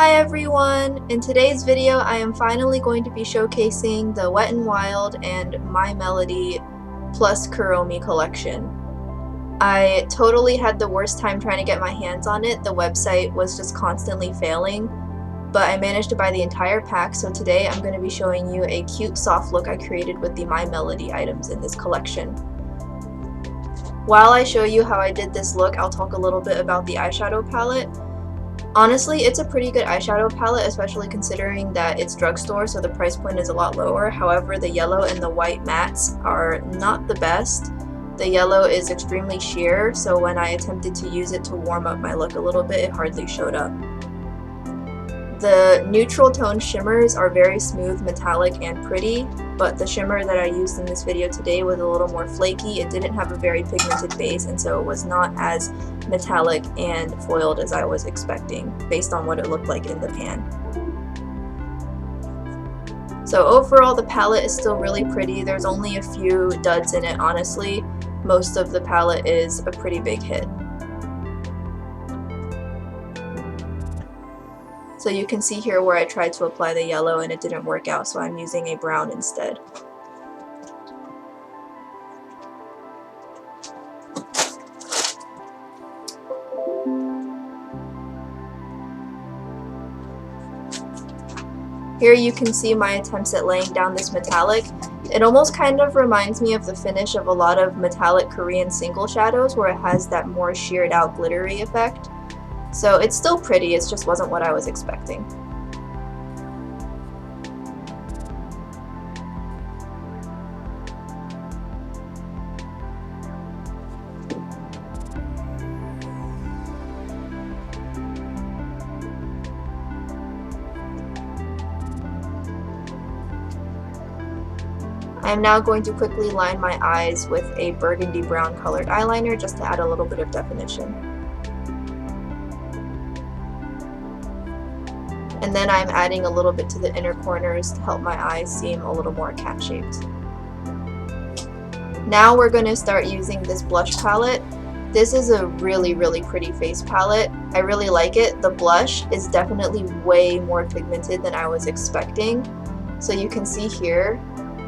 Hi everyone! In today's video I am finally going to be showcasing the Wet n Wild and My Melody plus Kuromi collection. I totally had the worst time trying to get my hands on it. The website was just constantly failing, but I managed to buy the entire pack, so today I'm going to be showing you a cute soft look I created with the My Melody items in this collection. While I show you how I did this look, I'll talk a little bit about the eyeshadow palette. Honestly, it's a pretty good eyeshadow palette, especially considering that it's drugstore, so the price point is a lot lower. However, the yellow and the white mattes are not the best. The yellow is extremely sheer, so when I attempted to use it to warm up my look a little bit, it hardly showed up. The neutral tone shimmers are very smooth, metallic, and pretty, but the shimmer that I used in this video today was a little more flaky. It didn't have a very pigmented base, and so it was not as metallic and foiled as I was expecting, based on what it looked like in the pan. So overall, the palette is still really pretty. There's only a few duds in it, honestly. Most of the palette is a pretty big hit. So you can see here where I tried to apply the yellow and it didn't work out, so I'm using a brown instead. Here you can see my attempts at laying down this metallic. It almost kind of reminds me of the finish of a lot of metallic Korean single shadows, where it has that more sheared out glittery effect. So it's still pretty, it just wasn't what I was expecting. I am now going to quickly line my eyes with a burgundy brown colored eyeliner just to add a little bit of definition. And then I'm adding a little bit to the inner corners to help my eyes seem a little more cat-shaped. Now we're going to start using this blush palette. This is a really pretty face palette. I really like it. The blush is definitely way more pigmented than I was expecting. So you can see here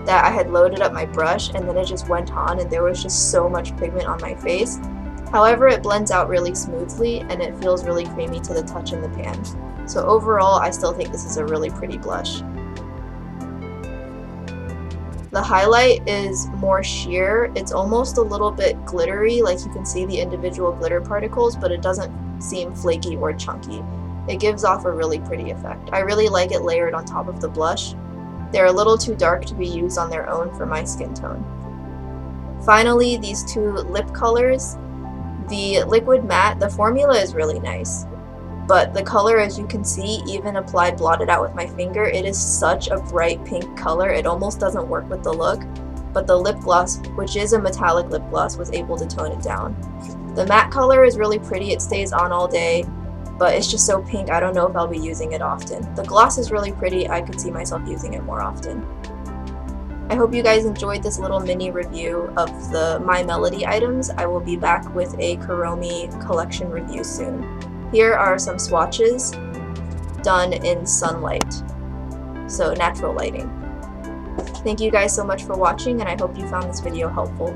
that I had loaded up my brush and then it just went on and there was just so much pigment on my face. However, it blends out really smoothly and it feels really creamy to the touch in the pan. So overall, I still think this is a really pretty blush. The highlight is more sheer. It's almost a little bit glittery, like you can see the individual glitter particles, but it doesn't seem flaky or chunky. It gives off a really pretty effect. I really like it layered on top of the blush. They're a little too dark to be used on their own for my skin tone. Finally, these two lip colors. The liquid matte, the formula is really nice. But the color, as you can see, even applied blotted out with my finger, it is such a bright pink color, it almost doesn't work with the look. But the lip gloss, which is a metallic lip gloss, was able to tone it down. The matte color is really pretty, it stays on all day, but it's just so pink, I don't know if I'll be using it often. The gloss is really pretty, I could see myself using it more often. I hope you guys enjoyed this little mini review of the My Melody items. I will be back with a Kuromi collection review soon. Here are some swatches done in sunlight, so natural lighting. Thank you guys so much for watching, and I hope you found this video helpful.